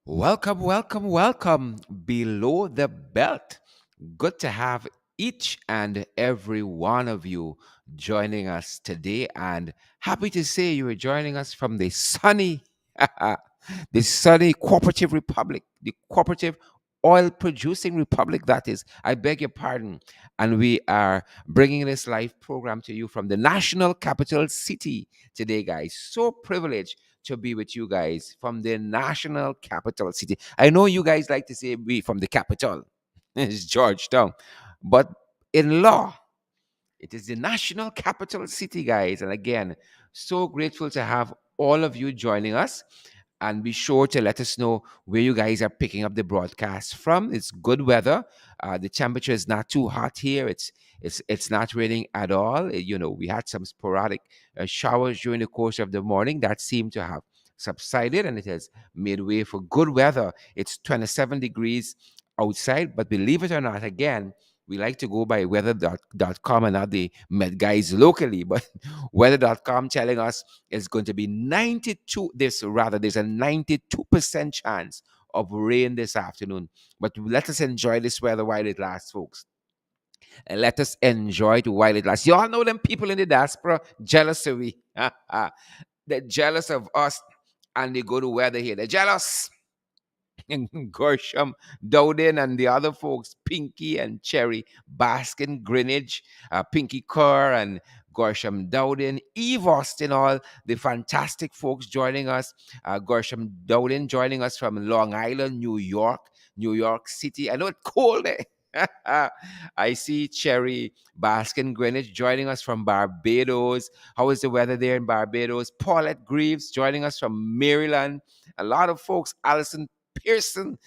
Welcome, welcome, welcome below the belt. Good to have each and every one of you joining us today, and happy to say you are joining us from the sunny, the sunny cooperative republic, the cooperative oil producing republic. That is, I beg your pardon, and we are bringing this live program to you from the national capital city today, guys. So privileged to be with you guys from the national capital city. I know you guys like to say we from the capital. It's Georgetown. But in law, it is the national capital city, guys. And again, so grateful to have all of you joining us. And be sure to let us know where you guys are picking up the broadcast from. It's good weather. The temperature is not too hot here. It's not raining at all. We had some sporadic showers during the course of the morning that seem to have subsided, and it has made way for good weather. It's 27 degrees outside, but believe it or not, again, we like to go by weather.com and not the Met guys locally, but weather.com telling us it's going to be 92, there's a 92% chance of rain this afternoon. But let us enjoy this weather while it lasts, folks. And let us enjoy it while it lasts. You all know them people in the diaspora jealous of we. They're jealous of us and they go to weather here. They're jealous. Gershom, Dowden, and the other folks, Pinky and Cherry, Baskin, Greenwich, Pinky Kerr, and Gershom Dowden, Eve Austin, all the fantastic folks joining us. Gershom Dowden joining us from Long Island, New York City. I know it's cold there. I see Cherry Baskin Greenwich joining us from Barbados. How is the weather there in Barbados? Paulette Greaves joining us from Maryland. A lot of folks, Allison Pearson,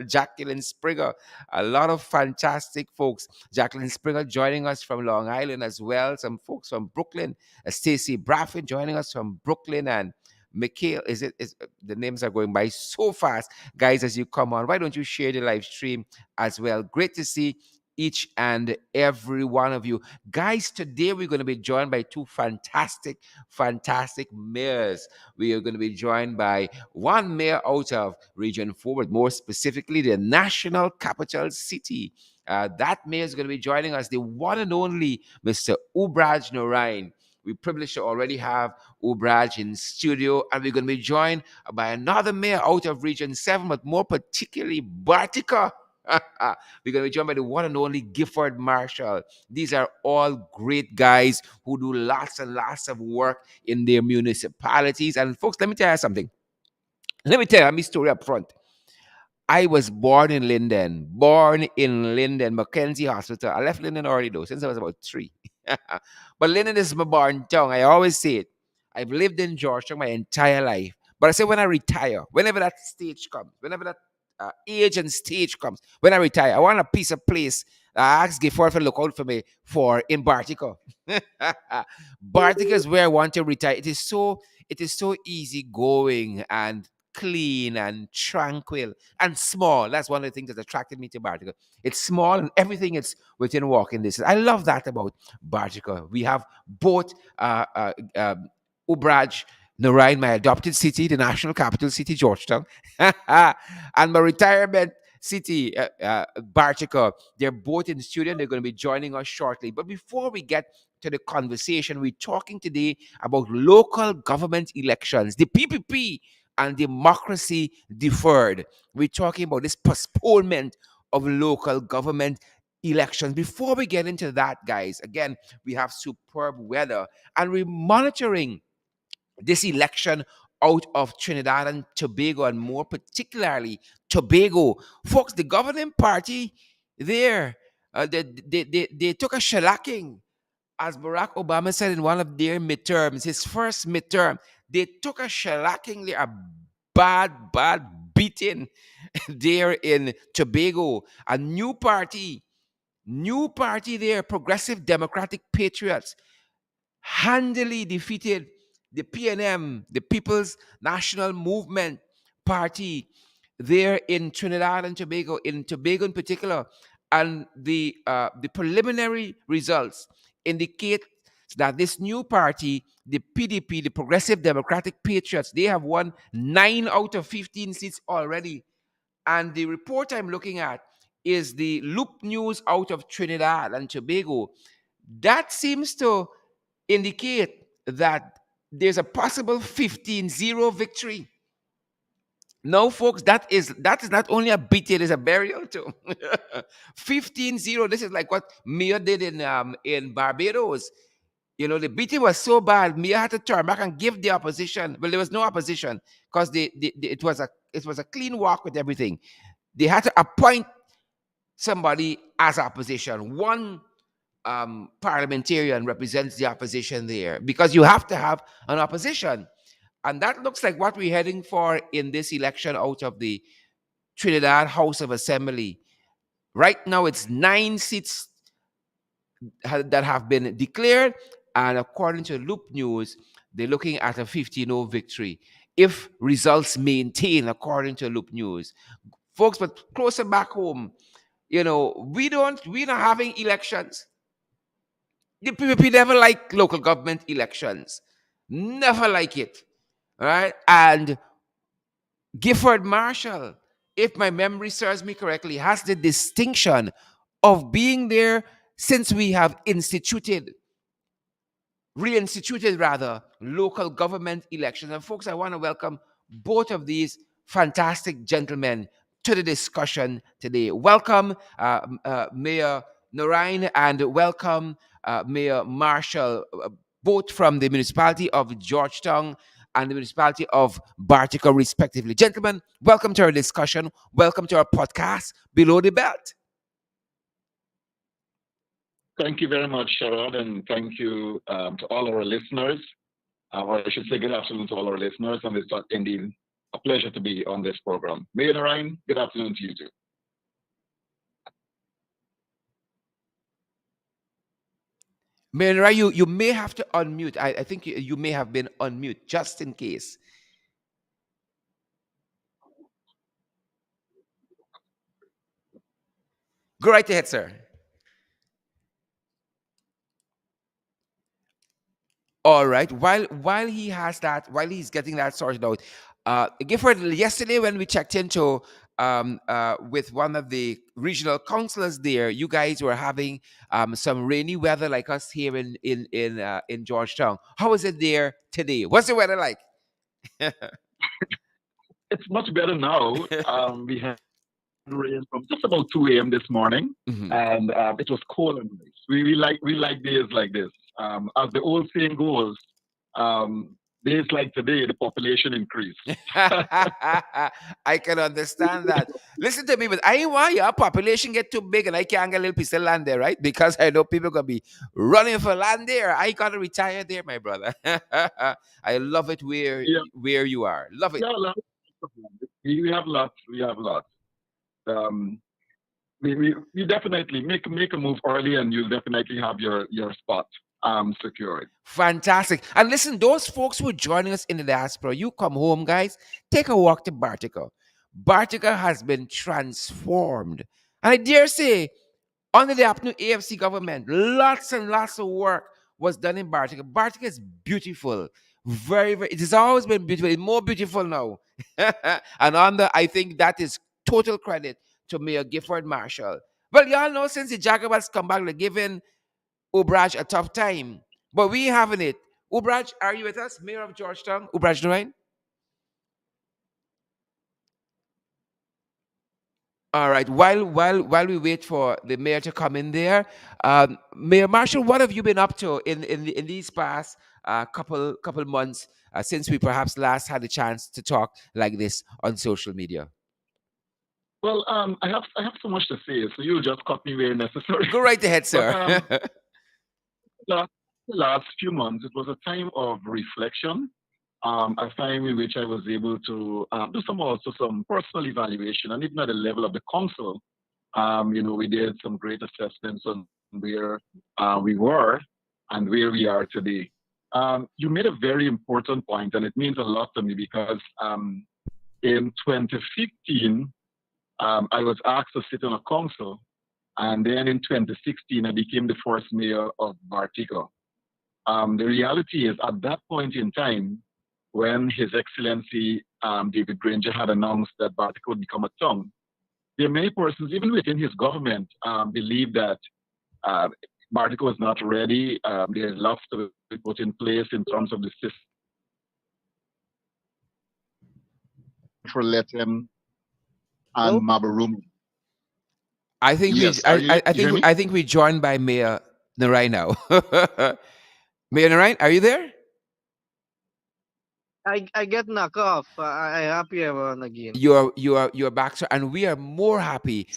Jacqueline Springer, a lot of fantastic folks. Jacqueline Springer joining us from Long Island as well. Some folks from Brooklyn. Stacey Braffin joining us from Brooklyn, and Mikhail, the names are going by so fast. Guys, as you come on, why don't you share the live stream as well? Great to see each and every one of you. Guys, today we're going to be joined by two fantastic mayors. We are going to be joined by one mayor out of Region 4, but more specifically, the national capital city. That mayor is going to be joining us, the one and only Mr. Ubraj Narain. We're privileged to already have Ubraj in studio, and we're going to be joined by another mayor out of Region 7, but more particularly Bartica. We're going to be joined by the one and only Gifford Marshall. These are all great guys who do lots and lots of work in their municipalities. And folks, let me tell you something. Let me tell you my story up front. I was born in Linden, Mackenzie Hospital. I left Linden already though, since I was about 3. But Linden is my born town. I always say it. I've lived in Georgetown my entire life. But I say when I retire, whenever that stage comes, whenever that age and stage comes, when I retire, I want a piece of place. I ask Gifford to look out for me for in Bartica. Bartica is where I want to retire. It is so easy going and clean and tranquil and small. That's one of the things that attracted me to Bartica. It's small and everything is within walking distance. I love that about Bartica. We have both Ubraj, Narain, my adopted city, the national capital city, Georgetown, and my retirement city, Bartica. They're both in the studio and they're going to be joining us shortly. But before we get to the conversation, we're talking today about local government elections, the PPP and democracy deferred. We're talking about this postponement of local government elections. Before we get into that, guys, again, we have superb weather and we're monitoring this election out of Trinidad and Tobago, and more particularly Tobago. Folks, the governing party there, they took a shellacking, as Barack Obama said in one of their midterms, his first midterm. They took a shellacking, a bad beating there in Tobago. A new party there, Progressive Democratic Patriots, handily defeated the PNM, the People's National Movement Party, there in Trinidad and Tobago, in Tobago in particular. And the preliminary results indicate that this new party, the PDP, the Progressive Democratic Patriots, they have won 9 out of 15 seats already. And the report I'm looking at is the Loop News out of Trinidad and Tobago. That seems to indicate that there's a possible 15-0 victory. No, folks, that is not only a beat, it is a burial too. 15-0. This is like what Mia did in Barbados. You know, the beating was so bad, Mia had to turn back and give the opposition. Well, there was no opposition because it was a clean walk with everything. They had to appoint somebody as opposition. One parliamentarian represents the opposition there because you have to have an opposition. And that looks like what we're heading for in this election out of the Trinidad House of Assembly. Right now, it's 9 seats that have been declared. And according to Loop News, they're looking at a 15-0 victory if results maintain, according to Loop News. Folks, but closer back home, we're not having elections. The PPP never like local government elections. Never like it. All right. And Gifford Marshall, if my memory serves me correctly, has the distinction of being there since we have reinstituted rather, local government elections. And folks, I want to welcome both of these fantastic gentlemen to the discussion today. Welcome, Mayor Narain, and welcome, Mayor Marshall, both from the municipality of Georgetown and the municipality of Bartica, respectively. Gentlemen, welcome to our discussion. Welcome to our podcast, Below the Belt. Thank you very much, Sharad, and thank you to all our listeners. Or I should say good afternoon to all our listeners, and it's indeed a pleasure to be on this program. Mayor Ryan, good afternoon to you too. Mayor Narain, you may have to unmute. I think you may have been unmute just in case. Go right ahead, sir. All right. While he has that, while he's getting that sorted out, Gifford, yesterday when we checked into with one of the regional councillors there, you guys were having some rainy weather like us here in Georgetown. How is it there today? What's the weather like? It's much better now. We had rain from just about 2 a.m. this morning, Mhm. and it was cold and nice. We like days like this. As the old saying goes, days like today, the population increased. I can understand that. Listen to me, but I ain't want your population get too big and I can't get a little piece of land there, right? Because I know people gonna be running for land there. I gotta retire there, my brother. I love it Yeah, where you are. Love it. yeah, lots of land. We have lots. We have lots. Um, we definitely make a move early, and you'll definitely have your spot secured. Fantastic. And listen, those folks who are joining us in the diaspora, you come home, guys, take a walk to Bartica. Bartica has been transformed. And I dare say, under the new AFC government, lots and lots of work was done in Bartica. Bartica is beautiful. Very, very, it has always been beautiful. It's more beautiful now. And I think that is total credit to Mayor Gifford Marshall. Well, y'all know since the Jacobins come back, they're giving Ubraj a tough time. But we having it. Ubraj, are you with us? Mayor of Georgetown, Ubraj Norain? All right. While we wait for the mayor to come in there, Mayor Marshall, what have you been up to in these past couple months since we perhaps last had a chance to talk like this on social media? Well, I have so much to say, so you'll just cut me where necessary. Go right ahead, But sir. last, the last few months, it was a time of reflection, a time in which I was able to do some personal evaluation, and even at the level of the council, we did some great assessments on where we were and where we are today. You made a very important point, and it means a lot to me because in 2015, I was asked to sit on a council, and then in 2016, I became the first mayor of Bartico. The reality is, at that point in time, when His Excellency David Granger had announced that Bartica would become a tongue, there are many persons, even within his government, believe that uh, Bartica was not ready. There's lots to be put in place in terms of the system for Letem and Hello? Mabarum. I think we, Yes, are you? You hear me? I think we joined by Mayor Narai now. Mayor Narai, are you there? I get knocked off. I happy I'm on again. You're back, sir, and we are more happy.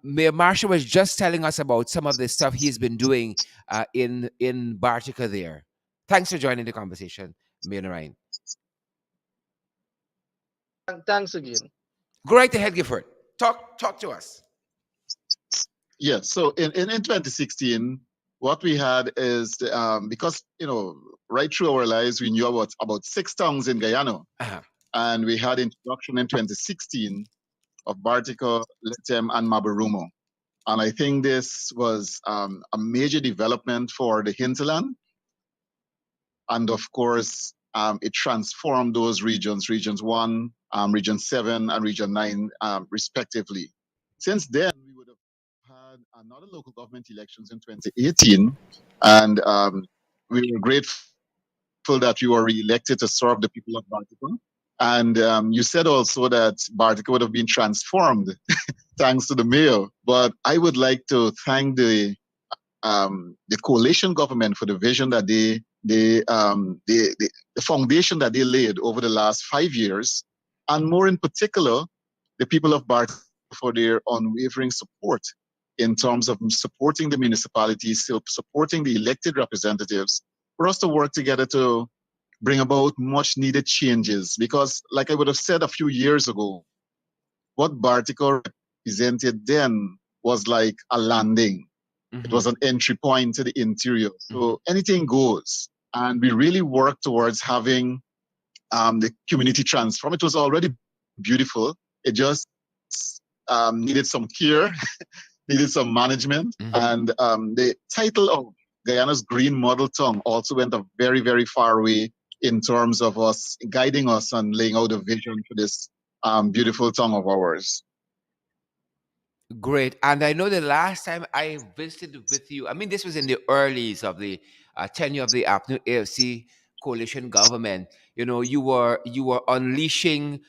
Mayor Marshall was just telling us about some of the stuff he's been doing in Bartica there. Thanks for joining the conversation, Mayor Narai. Thanks again. Go right ahead, Gifford. Talk to us. Yes. So in 2016, what we had is because right through our lives we knew about six tongues in Guyana, Uh-huh. and we had introduction in 2016 of Bartica, Letem, and Mabarumo. And I think this was a major development for the hinterland. And of course, it transformed those regions, Regions 1, Region 7, and Region 9, respectively. Since then, we would have had another local government elections in 2018, and we were grateful that you were re-elected to serve the people of Bartica. And you said also that Bartica would have been transformed thanks to the mayor. But I would like to thank the coalition government for the vision that the foundation that they laid over the last 5 years, and more in particular, the people of Bart for their unwavering support in terms of supporting the municipality, supporting the elected representatives, for us to work together to bring about much needed changes. Because, like I would have said a few years ago, what Bartica represented then was like a landing. It was an entry point to the interior. So anything goes. And we really worked towards having the community transform. It was already beautiful. It just needed some care, needed some management. And the title of Guyana's Green Model Tongue also went a very, very far way in terms of us guiding us and laying out a vision for this beautiful tongue of ours. Great. And I know the last time I visited with you, I mean, this was in the earlies of the tenure of the APNU AFC coalition government. You know, you were unleashing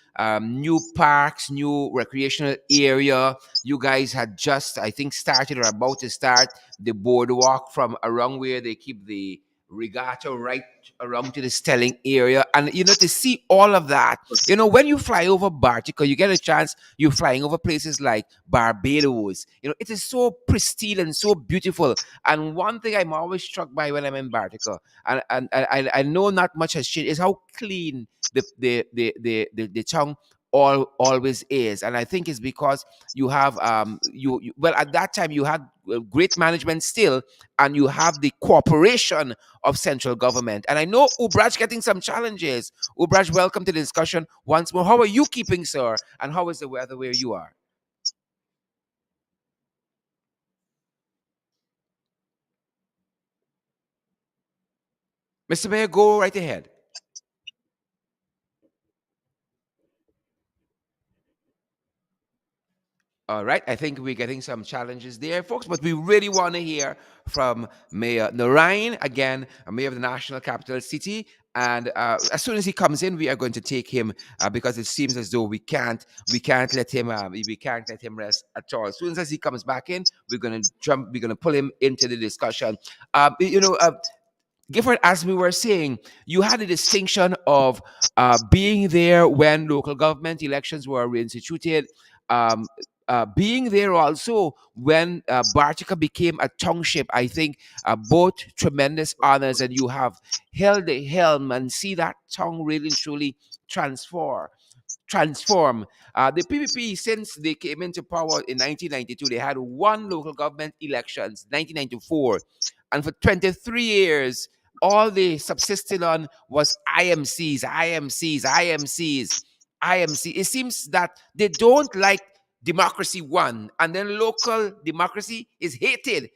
new parks, new recreational area. You guys had just, I think, started or about to start the boardwalk from around where they keep the regatta right around to the Stelling area. And, you know, to see all of that, you know, when you fly over Bartica, you get a chance, you're flying over places like Barbados. You know, it is so pristine and so beautiful. And one thing I'm always struck by when I'm in Bartica, and I know not much has changed, is how clean the town always is. And I think it's because you have you well, at that time you had great management still, and you have the cooperation of central government. And I know Ubraj getting some challenges. Ubraj, welcome to the discussion once more. How are you keeping, sir? And how is the weather where you are? Mr. Mayor, go right ahead. All right, I think we're getting some challenges there, folks, but we really want to hear from Mayor Narayan, again, Mayor of the National Capital City. And as soon as he comes in, we are going to take him because it seems as though we can't let him rest at all. As soon as he comes back in, we're gonna pull him into the discussion. Gifford, as we were saying, you had a distinction of being there when local government elections were reinstituted, um, being there also when Bartica became a township. I think both tremendous honors, and you have held the helm and see that town really and truly transform. The PPP, since they came into power in 1992, they had one local government elections, 1994. And for 23 years, all they subsisted on was IMCs, IMCs, IMCs, IMC. It seems that they don't like democracy one, and then local democracy is hated.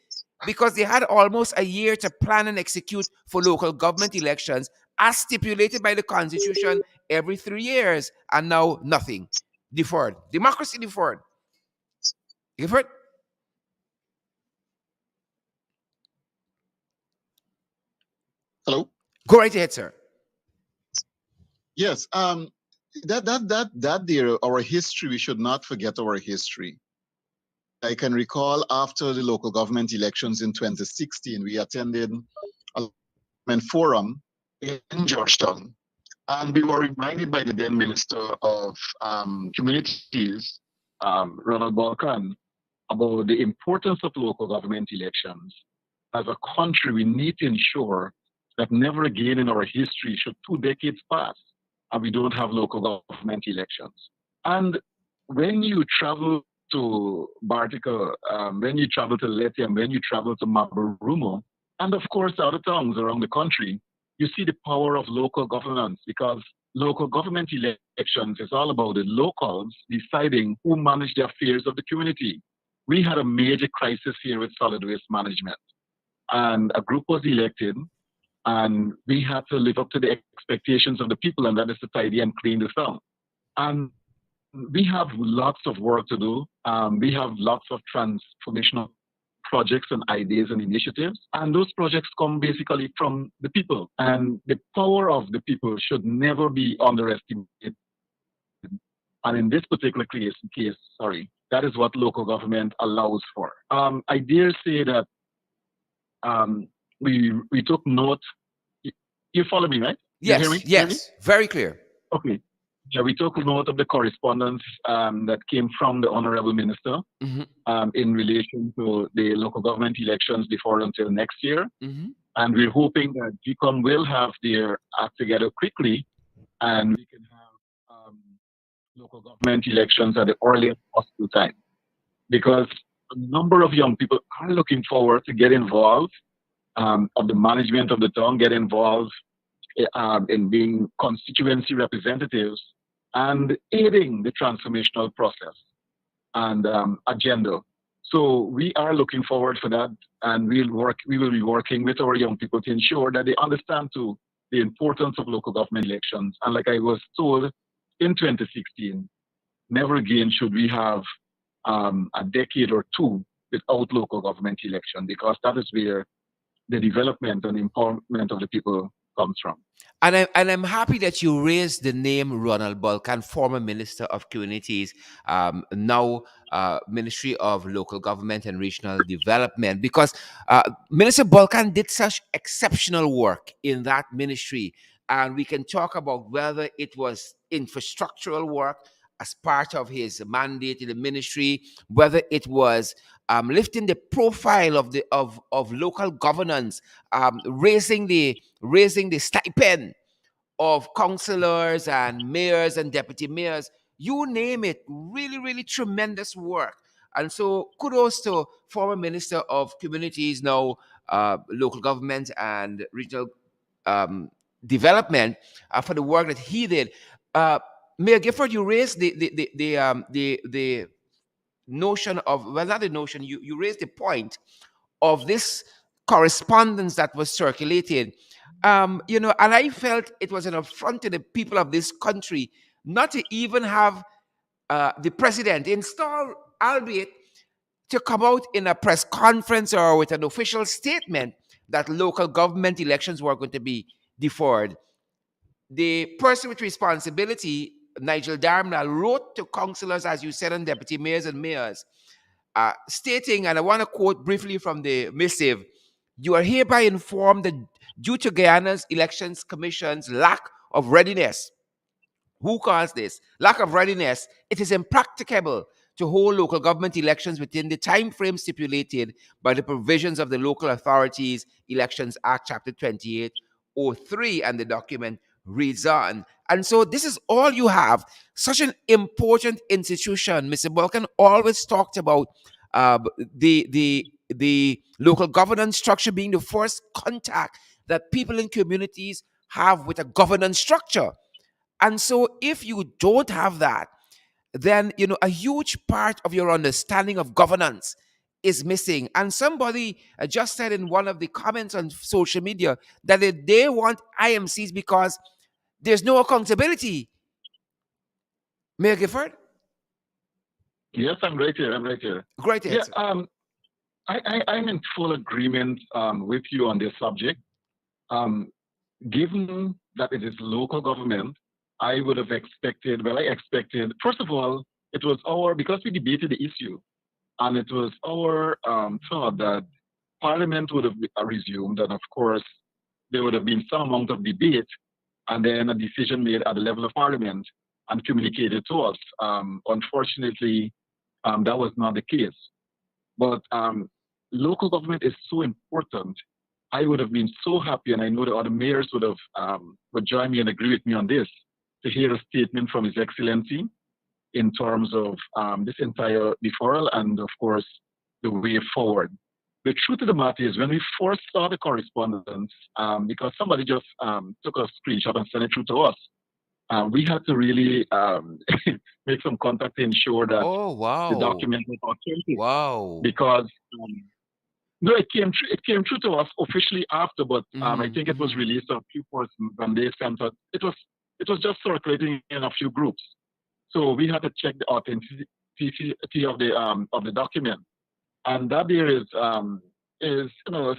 because they had almost a year to plan and execute for local government elections as stipulated by the Constitution every 3 years. And now nothing. Deferred. Democracy deferred. Deferred. Hello. Go right ahead, sir. Yes. That there, our history. We should not forget our history. I can recall after the local government elections in 2016, we attended a government forum in Georgetown, and we were reminded by the then Minister of Communities, Ronald Balkan, about the importance of local government elections. As a country, we need to ensure that never again in our history should 2 decades pass and we don't have local government elections. And when you travel to Bartica, when you travel to Letium, when you travel to Mabarumo, and of course other towns around the country, you see the power of local governance because local government elections is all about the locals deciding who manage the affairs of the community. We had a major crisis here with solid waste management, and a group was elected, and we had to live up to the expectations of the people, and that is to tidy and clean the town. And we have lots of work to do. We have lots of transformational projects and ideas and initiatives. And those projects come basically from the people. And the power of the people should never be underestimated. And in this particular case, sorry, that is what local government allows for. I dare say that we took note. You follow me, right? You hear Yes, me clearly? yes, very clear. Okay. Yeah, we took note of the correspondence that came from the Honorable Minister Mm-hmm. in relation to the local government elections before until next year. Mm-hmm. And we're hoping that GCOM will have their act together quickly and we can have local government elections at the earliest possible time. Because a number of young people are looking forward to get involved of the management of the town, get involved in being constituency representatives and aiding the transformational process and agenda. So we are looking forward for that, and We will be working with our young people to ensure that they understand too the importance of local government elections. And like I was told in 2016, never again should we have a decade or two without local government election because that is where the development and empowerment of the people comes from. And I'm happy that you raised the name Ronald Balkan, former Minister of Communities, now Ministry of Local Government and Regional Development, because Minister Balkan did such exceptional work in that ministry. And we can talk about whether it was infrastructural work as part of his mandate in the ministry, whether it was lifting the profile of local governance, raising the stipend of councillors and mayors and deputy mayors. You name it, really, really tremendous work. And so kudos to former Minister of Communities, now local government and regional um, development, for the work that he did. Uh, Mayor Gifford, you raised the notion of, well, not the notion, you raised the point of this correspondence that was circulated. And I felt it was an affront to the people of this country not to even have the president installed, albeit to come out in a press conference or with an official statement that local government elections were going to be deferred. The person with responsibility, Nigel Darmnall, wrote to councillors, as you said, and deputy mayors and mayors, stating, and I want to quote briefly from the missive: "You are hereby informed that due to Guyana's Elections Commission's lack of readiness," who caused this? Lack of readiness. "It is impracticable to hold local government elections within the time frame stipulated by the provisions of the Local Authorities Elections Act, Chapter 2803," and the document reads on. And so this is all you have. Such an important institution. Mr. Balkan always talked about the local governance structure being the first contact that people in communities have with a governance structure. And so if you don't have that, then a huge part of your understanding of governance is missing. And somebody just said in one of the comments on social media that they want IMCs because there's no accountability. Mayor Gifford, Yes, I'm right here. I'm right here. great Yeah, answer. I'm in full agreement with you on this subject. Um, Given that it is local government, I would have expected, well, I expected, first of all, it was because we debated the issue, and it was our thought that Parliament would have resumed, and of course, there would have been some amount of debate, and then a decision made at the level of Parliament and communicated to us. Unfortunately, that was not the case. But local government is so important. I would have been so happy, and I know the other mayors would join me and agree with me on this, to hear a statement from His Excellency in terms of this entire deferral and, of course, the way forward. The truth of the matter is, when we first saw the correspondence, because somebody just took a screenshot and sent it through to us, we had to really make some contact to ensure that Oh, the wow. document was authentic, Wow. because no, it came through to us officially after, but I Mm-hmm, think it was mm-hmm. released a few persons and they sent us. It was just circulating in a few groups, so we had to check the authenticity of the document, and that there is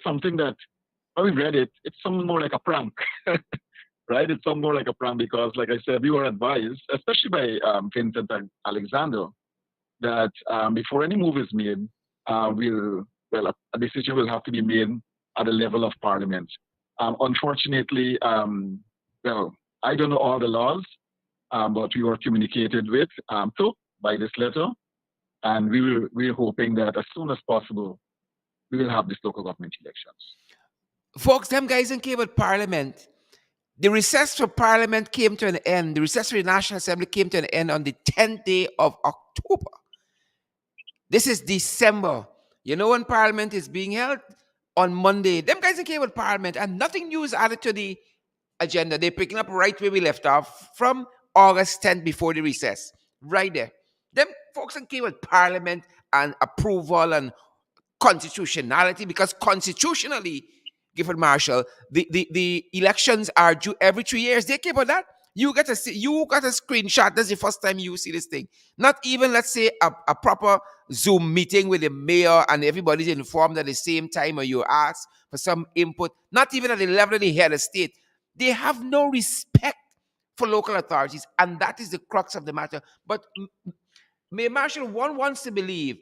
something that when we read it, it's something more like a prank, right? It's something more like a prank because, like I said, we were advised, especially by Vincent and Alexander, that before any move is made, a decision will have to be made at the level of Parliament. Unfortunately, well, I don't know all the laws, but we were communicated with by this letter, and we're hoping that as soon as possible we will have these local government elections. Folks, them guys in came with Parliament. The recess for Parliament came to an end. The recess for the National Assembly came to an end on the 10th day of October. This is December. You know when Parliament is being held? On Monday. Them guys in came with Parliament and nothing new is added to the agenda. They're picking up right where we left off from August 10th before the recess. Right there. Them folks in came with Parliament and approval and constitutionality because constitutionally, Gifford Marshall, the elections are due every 3 years. They care about that. You got a screenshot. That's the first time you see this thing. Not even let's say a proper Zoom meeting with the mayor and everybody's informed at the same time or you ask for some input. Not even at the level of the head of state. They have no respect for local authorities, and that is the crux of the matter. But Mayor Marshall, one wants to believe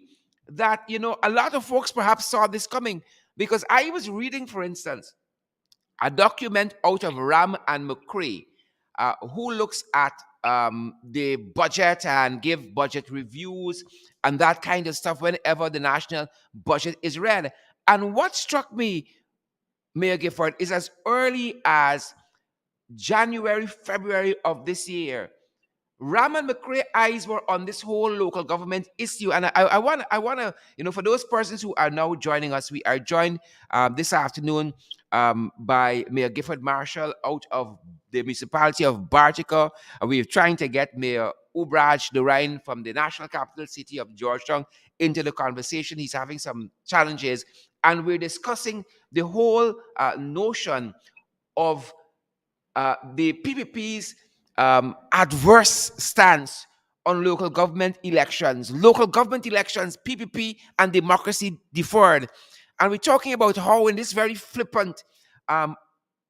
that, a lot of folks perhaps saw this coming because I was reading, for instance, a document out of Ram and McCray, who looks at the budget and give budget reviews and that kind of stuff whenever the national budget is read. And what struck me, Mayor Gifford, is as early as January, February of this year, Ram and McCray eyes were on this whole local government issue, and I want to, for those persons who are now joining us, we are joined this afternoon by Mayor Gifford Marshall out of the municipality of Bartica, and we're trying to get Mayor Ubraj Lorraine from the national capital city of Georgetown into the conversation. He's having some challenges, and we're discussing the whole notion of the PPP's adverse stance on local government elections, PPP, and democracy deferred. And we're talking about how, in this very flippant, um,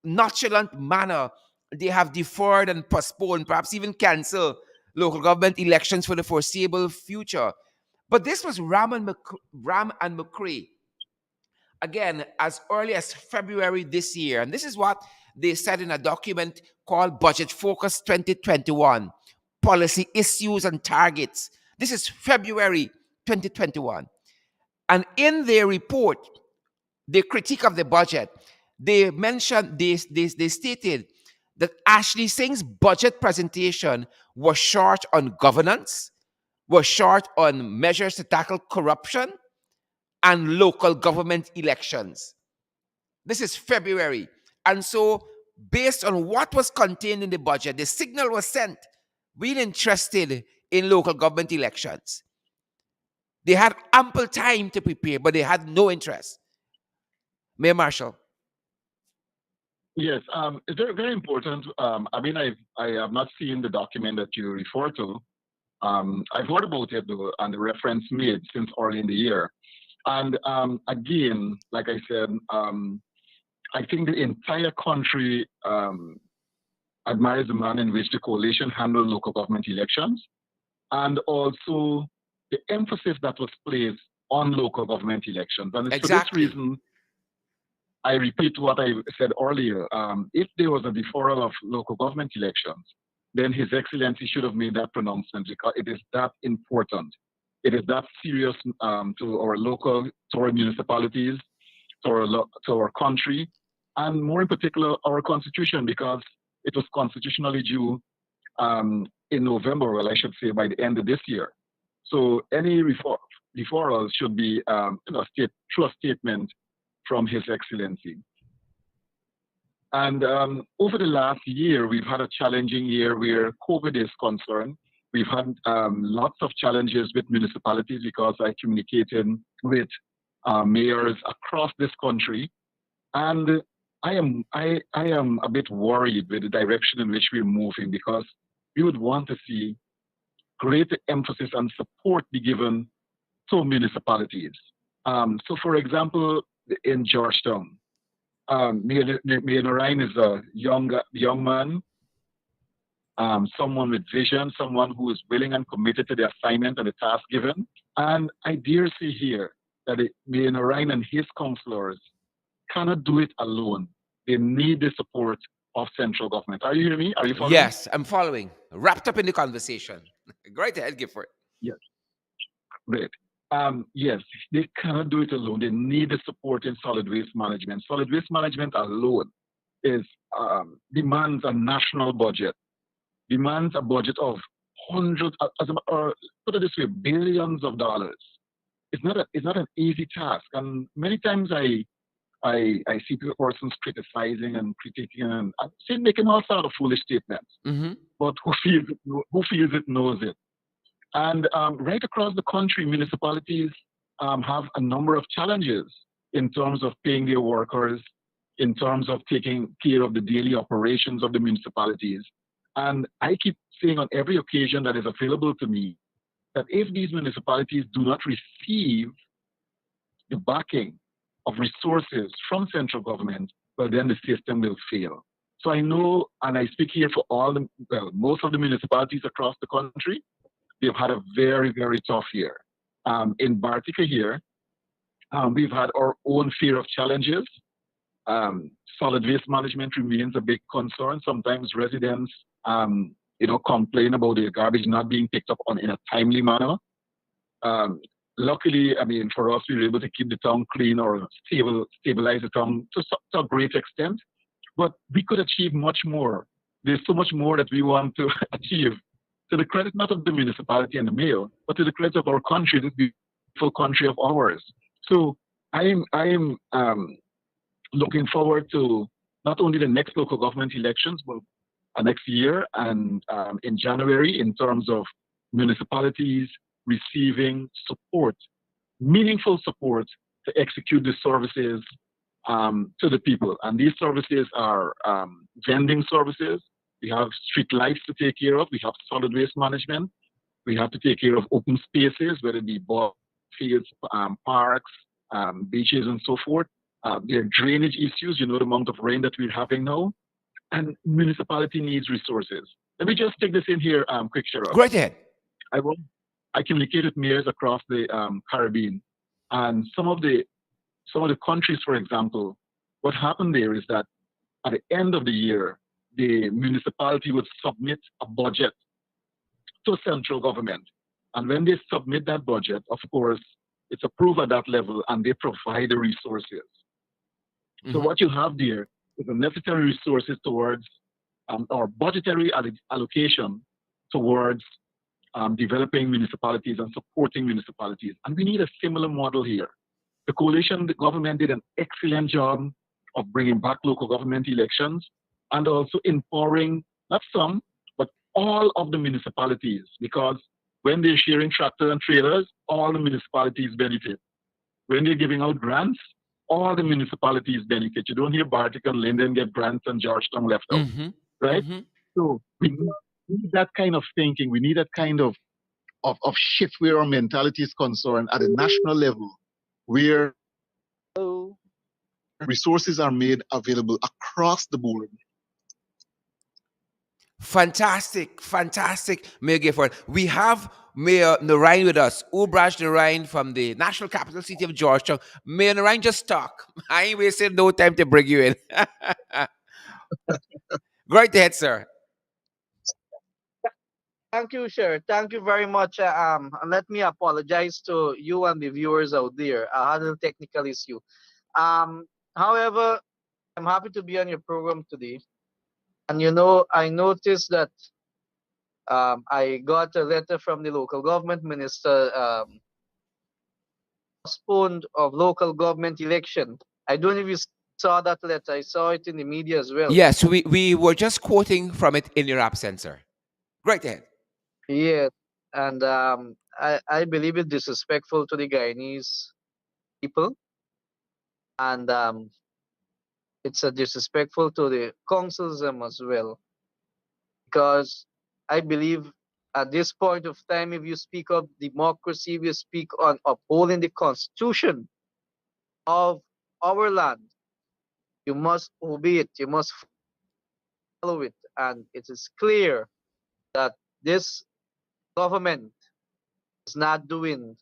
nonchalant manner, they have deferred and postponed, perhaps even cancel local government elections for the foreseeable future. But this was Ram and McCray again as early as February this year. And this is what they said in a document called Budget Focus 2021 Policy Issues and Targets. This is February 2021. And in their report, the critique of the budget, they mentioned they stated that Ashley Singh's budget presentation was short on governance, was short on measures to tackle corruption and local government elections. This is February. And so, based on what was contained in the budget, the signal was sent. We're interested in local government elections. They had ample time to prepare, but they had no interest. Mayor Marshall. Yes, it's very, very important. I mean, I have not seen the document that you refer to. I've heard about it though, and the reference made since early in the year. And again, like I said, I think the entire country admires the manner in which the coalition handled local government elections, and also the emphasis that was placed on local government elections. And it's for this Exactly. reason I repeat what I said earlier. If there was a deferral of local government elections, then His Excellency should have made that pronouncement because it is that important. It is that serious to our local, to our municipalities, to our country, and more in particular, our constitution, because it was constitutionally due in November, well, I should say by the end of this year. So any deferrals should be through a statement from His Excellency. And over the last year, we've had a challenging year where COVID is concerned. We've had lots of challenges with municipalities because I communicated with mayors across this country, and I am a bit worried with the direction in which we're moving because we would want to see greater emphasis and support be given to municipalities. So, for example, in Georgetown, Mayor Narayan is a young man, someone with vision, someone who is willing and committed to the assignment and the task given. And I dare say here that Mayor Narayan and his councillors cannot do it alone. They need the support of central government. Are you hearing me? Are you following? Yes, I'm following. Wrapped up in the conversation. Right ahead, Gifford. Yes, great. Yes, they cannot do it alone. They need the support in solid waste management. Solid waste management alone is demands a national budget, demands a budget of hundreds, or put it this way, billions of dollars. It's not an easy task, and many times I see persons criticizing and critiquing and saying making all sort of foolish statements. Mm-hmm. But who feels it knows it. And right across the country, municipalities have a number of challenges in terms of paying their workers, in terms of taking care of the daily operations of the municipalities. And I keep saying on every occasion that is available to me that if these municipalities do not receive the backing of resources from central government, well, then the system will fail. So I know, and I speak here for most of the municipalities across the country, they've had a very, very tough year. In Bartica here, we've had our own fear of challenges. Solid waste management remains a big concern. Sometimes residents, complain about their garbage not being picked up in a timely manner. Luckily, I mean, for us, we were able to keep the town clean or stabilize the town to a great extent. But we could achieve much more. There's so much more that we want to achieve to the credit not of the municipality and the mayor, but to the credit of our country, this beautiful country of ours. So I am looking forward to not only the next local government elections, but next year and in January in terms of municipalities receiving support, meaningful support to execute the services to the people. And these services are vending services. We have street lights to take care of. We have solid waste management. We have to take care of open spaces, whether it be ball fields, parks, beaches, and so forth. There are drainage issues, the amount of rain that we're having now. And municipality needs resources. Let me just take this in here, quick, Sheriff. Go right ahead. I communicate with mayors across the Caribbean, and some of the countries, for example, what happened there is that at the end of the year, the municipality would submit a budget to central government, and when they submit that budget, of course, it's approved at that level, and they provide the resources. So what you have there is the necessary resources towards or budgetary allocation towards developing municipalities and supporting municipalities. And we need a similar model here. The government did an excellent job of bringing back local government elections and also empowering not some, but all of the municipalities, because When they're sharing tractor and trailers, all the municipalities benefit. When they're giving out grants, all the municipalities benefit. You don't hear Bartik and Linden get grants and Georgetown left out, Mm-hmm. right? Mm-hmm. So we need that kind of thinking. We need that kind of shift where our mentality is concerned at a national level, where resources are made available across the board. Fantastic, fantastic, Mayor Gifford. We have Mayor Narayan with us, Ubraj Narayan from the national capital city of Georgetown. Mayor Narayan, just talk. I ain't wasting no time to bring you in. Great ahead, sir. Thank you, sir. Thank you very much. And let me apologize to you and the viewers out there. I had a technical issue. Um, However, I'm happy to be on your program today. And I noticed that I got a letter from the local government minister, postponed of local government election. I don't know if you saw that letter. I saw it in the media as well. Yes, we were just quoting from it in your absence, sir. Great ahead. Yes, and I believe it's disrespectful to the Guyanese people, and it's a disrespectful to the councils as well, because I believe at this point of time, if you speak of democracy, if you speak on upholding the constitution of our land, you must obey it, you must follow it, and it is clear that this government is not doing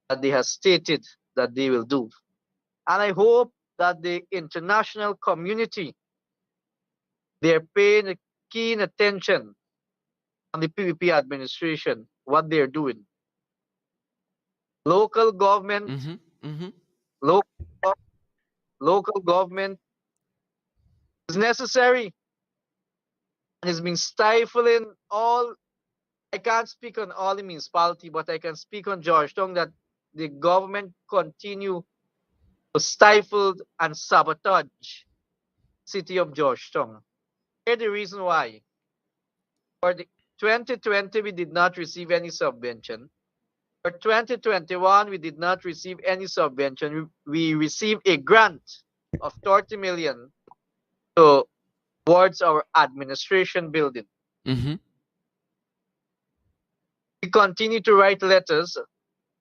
what they have stated that they will do. And I hope that the international community, they're paying a keen attention on the PVP administration, what they're doing. Local government, Mm-hmm. Mm-hmm. local, local government is necessary and has been stifling all. I can't speak on all the municipality, but I can speak on Georgetown that the government continue to stifle and sabotage city of Georgetown. Here's the reason why. For the 2020, we did not receive any subvention. For 2021, we did not receive any subvention. We received a grant of 30 million towards our administration building. Mm-hmm. We continue to write letters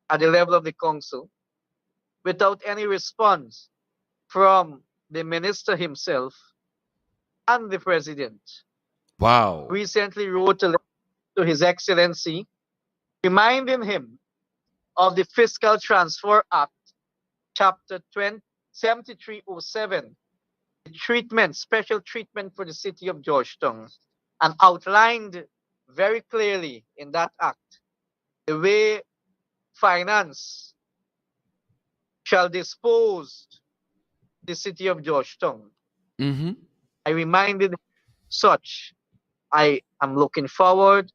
at the level of the council without any response from the minister himself and the president. Wow. Recently wrote a letter to His Excellency reminding him of the Fiscal Transfer Act, Chapter 7307, treatment, special treatment for the city of Georgetown, and outlined very clearly in that act the way finance shall dispose the city of Georgetown. Mm-hmm. I reminded such. I am looking forward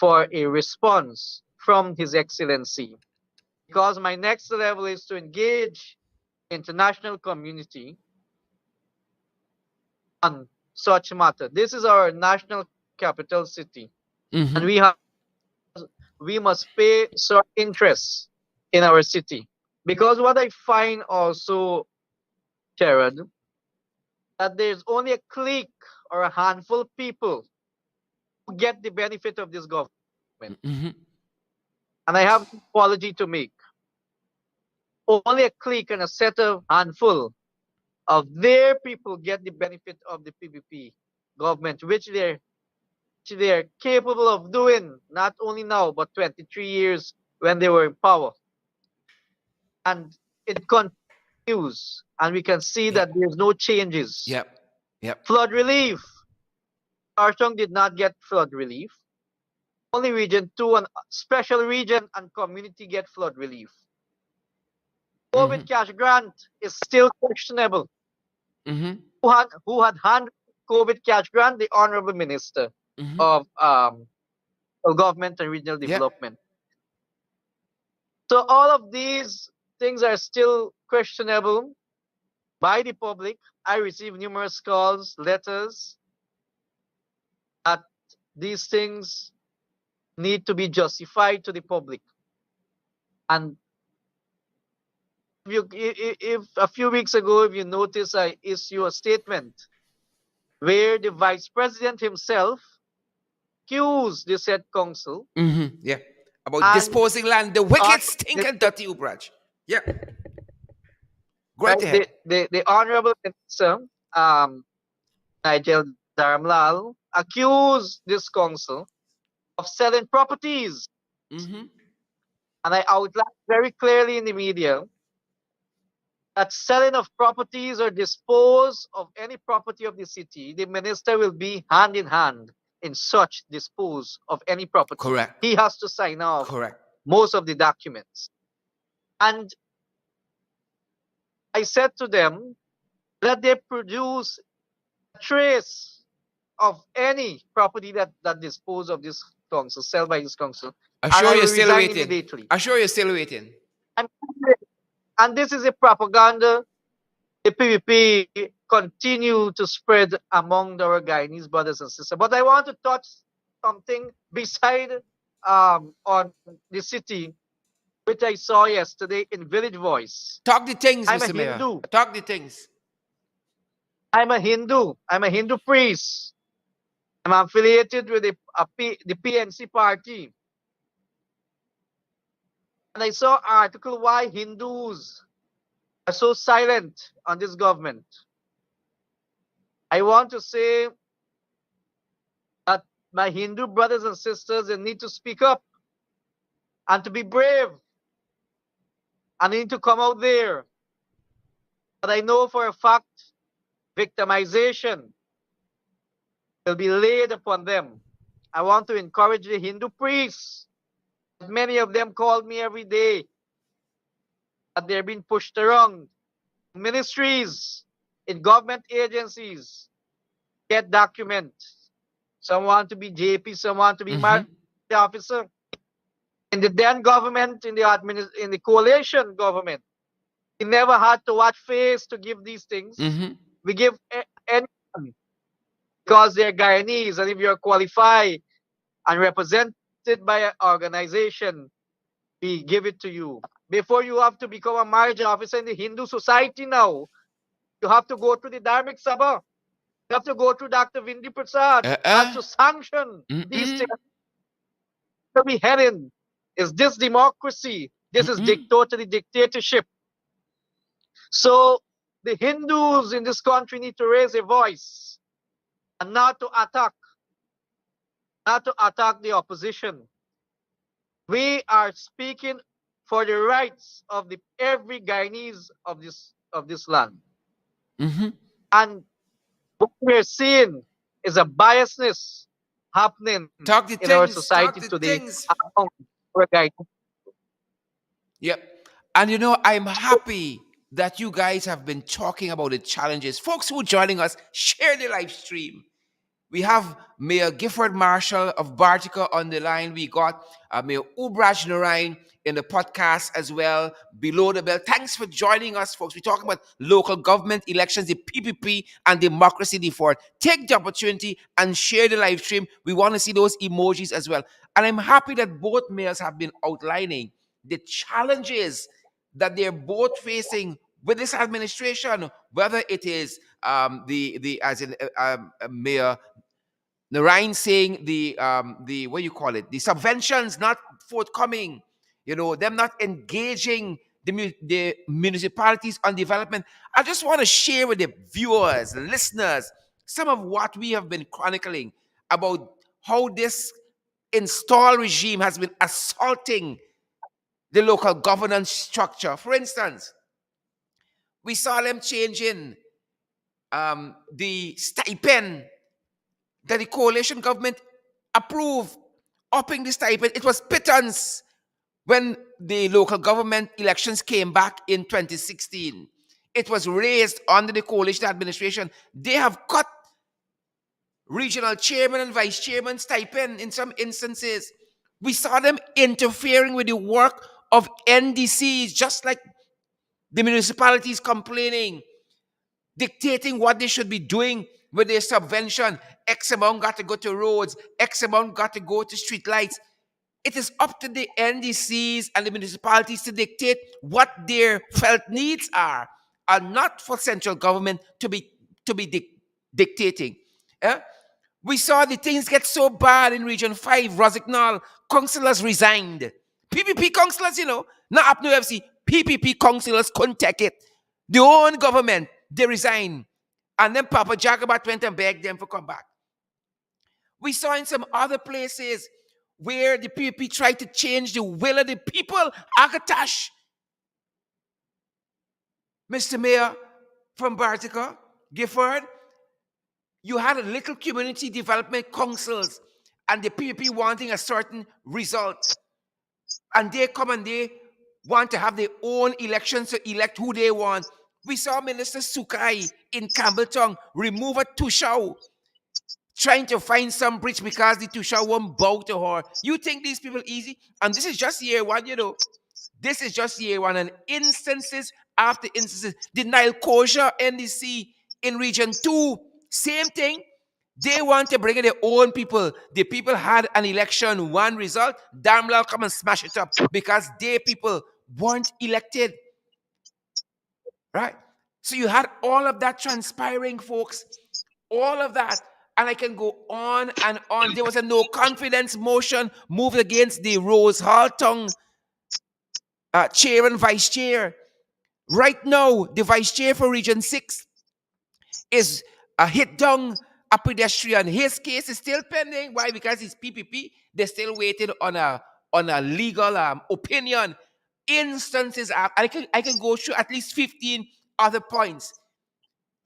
for a response from His Excellency, because my next level is to engage international community on such matter. This is our national capital city, and Mm-hmm. we must pay certain interest in our city. Because what I find also, Jared, that there's only a clique or a handful of people who get the benefit of this government. Mm-hmm. And I have an apology to make. Only a clique and a set of handful of their people get the benefit of the PPP government, which they're capable of doing not only now but 23 years when they were in power. And it continues, and we can see Yep. that there's no changes. Yep. Yep. Flood relief. Archong did not get flood relief. Only Region 2 and special region and community get flood relief. Mm-hmm. COVID cash grant is still questionable. Mm-hmm. Who had handled COVID cash grant? The Honorable Minister Mm-hmm. of Government and Regional Yep. Development. So all of these things are still questionable by the public. I receive numerous calls, letters that these things need to be justified to the public. And if a few weeks ago, if you notice, I issue a statement where the vice president himself accused the said council Yeah. About and disposing land, the on wicked, the, stinking, dirty Ubraj. Yeah. Go right right, ahead. the honorable minister, um, Nigel Dharamlal, accused this council of selling properties. Mm-hmm. And I outlined very clearly in the media that selling of properties or dispose of any property of the city, the minister will be hand in hand in such dispose of any property. Correct. He has to sign off Correct. most of the documents. And I said to them that they produce a trace of any property that dispose of this council, sell by this council, and Assure I you're will still resign waiting. immediately. Assure you're still waiting. And, and this is a propaganda the PVP continue to spread among our Guyanese brothers and sisters. But I want to touch something beside on the city, which I saw yesterday in Village Voice. Talk the things, I'm a Mr. Mayor. Hindu. Talk the things. I'm a Hindu. I'm a Hindu priest. I'm affiliated with the PNC party. And I saw article why Hindus are so silent on this government. I want to say that my Hindu brothers and sisters, they need to speak up and to be brave and they need to come out there. But I know for a fact victimization will be laid upon them. I want to encourage the Hindu priests. Many of them call me every day that they're being pushed around in ministries, in government agencies, get documents. Some want to be JP, some want to be Mm-hmm. marriage officer. In the then government, in the coalition government, we never had to watch face to give these things. Mm-hmm. We give anyone because they're Guyanese, and if you're qualified and represented by an organization, we give it to you. Before you have to become a marriage officer in the Hindu society now, you have to go through the Dharmic Sabha. You have to go through Dr. Vindi Prasad has Uh-uh. to sanction these Mm-mm. things to be heading. Is this democracy? This is Mm-mm. totally dictatorship. So the Hindus in this country need to raise a voice and not to attack the opposition. We are speaking for the rights of the every Guyanese of this land. Mm-hmm. And what we're seeing is a biasness happening Talk the in our things. Talk society the today things. among our Guyanese. Yep. And you know, I'm happy that you guys have been talking about the challenges. Folks who are joining us, share the live stream. We have Mayor Gifford Marshall of Bartica on the line. We got Mayor Ubraj Narain in the podcast as well, below the bell. Thanks for joining us, folks. We're talking about local government elections, the PPP, and democracy deferred. Take the opportunity and share the live stream. We want to see those emojis as well. And I'm happy that both mayors have been outlining the challenges that they're both facing with this administration, whether it is the as in Mayor Narain saying the what you call it, the subventions not forthcoming, you know, them not engaging the municipalities on development. I just want to share with the viewers, the listeners, some of what we have been chronicling about how this install regime has been assaulting the local governance structure. For instance, we saw them changing the stipend that the coalition government approved, upping the stipend. It was pittance when the local government elections came back in 2016. It was raised under the coalition administration. They have cut regional chairman and vice chairman stipend in some instances. We saw them interfering with the work of NDCs, just like the municipalities complaining, dictating what they should be doing with their subvention. X amount got to go to roads, X amount got to go to street lights. It is up to the NDCs and the municipalities to dictate what their felt needs are, and not for central government to be dictating. Eh? We saw the things get so bad in Region 5, Rosignol, councillors resigned. PPP councillors, not up to FC, PPP councillors couldn't take it. The own government, they resigned. And then Papa Jagabat went and begged them to come back. We saw in some other places where the PPP tried to change the will of the people. Akatash, Mr. Mayor from Bartica, Gifford, you had a little community development councils and the PPP wanting a certain result. And they come and they want to have their own elections to elect who they want. We saw Minister Sukai in Campbelltown remove a Tushau, trying to find some bridge because the Tushau won't bow to her. You think these people easy? And this is just year one. This is just year one. And instances after instances. The Nile Kosher NDC in Region 2, same thing. They want to bring in their own people. The people had an election, one result. Damn well come and smash it up because their people weren't elected. Right? So you had all of that transpiring, folks. All of that. And I can go on and on. There was a no confidence motion moved against the Rose Halton chair and vice chair. Right now, the vice chair for Region 6 is hit down a pedestrian. His case is still pending. Why? Because he's PPP. They're still waiting on a legal opinion. Instances I can go through at least 15 other points,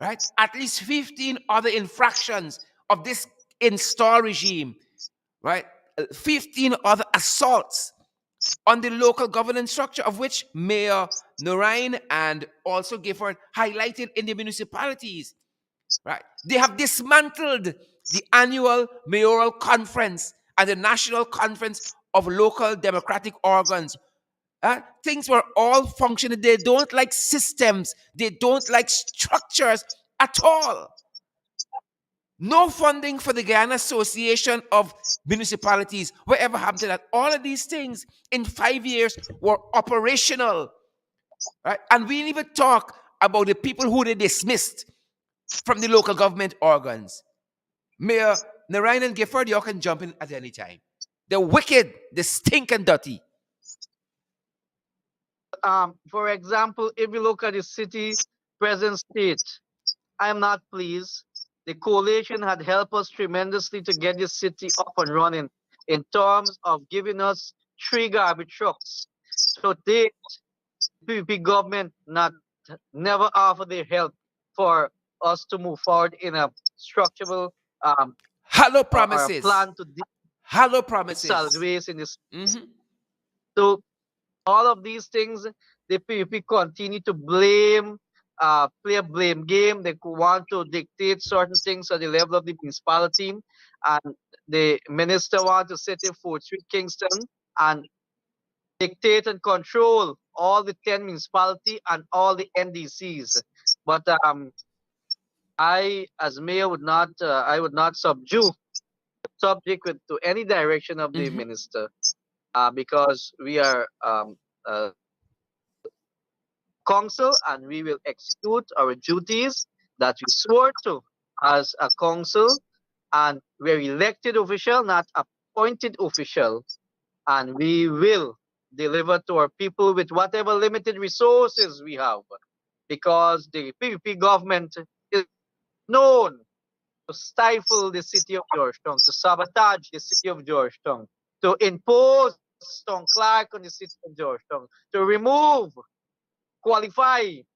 right? At least 15 other infractions of this install regime, right? 15 other assaults on the local governance structure, of which Mayor Norine and also Gifford highlighted in the municipalities. Right? They have dismantled the annual mayoral conference and the national conference of local democratic organs. Things were all functioning. They don't like systems. They don't like structures at all. No funding for the Guyana Association of Municipalities. Whatever happened to that? All of these things in 5 years were operational. Right? And we didn't even talk about the people who they dismissed from the local government organs. Mayor Narayan and Gifford, you can jump in at any time. They're wicked, they stink and dirty. For example, if you look at the city present state, I am not pleased. The coalition had helped us tremendously to get the city up and running in terms of giving us 3 garbage trucks. So they, PPP government, not never offer their help for us to move forward in a structural Hollow or a promises. plan to deal Hollow with solid promises. waste in this. Mhm. So all of these things, the PPP continue to blame, play a blame game. They want to dictate certain things at the level of the municipality, and the minister want to sit in Fort Street, Kingston, and dictate and control all the 10 municipality and all the NDCs. But I, as mayor, I would not subject to any direction of the Mhm. minister, because we are uh, council and we will execute our duties that we swore to as a council, and we're elected official, not appointed official, and we will deliver to our people with whatever limited resources we have, because the PPP government is known to stifle the city of Georgetown, to sabotage the city of Georgetown, to impose Stone Clark on the city of Georgetown, to remove qualified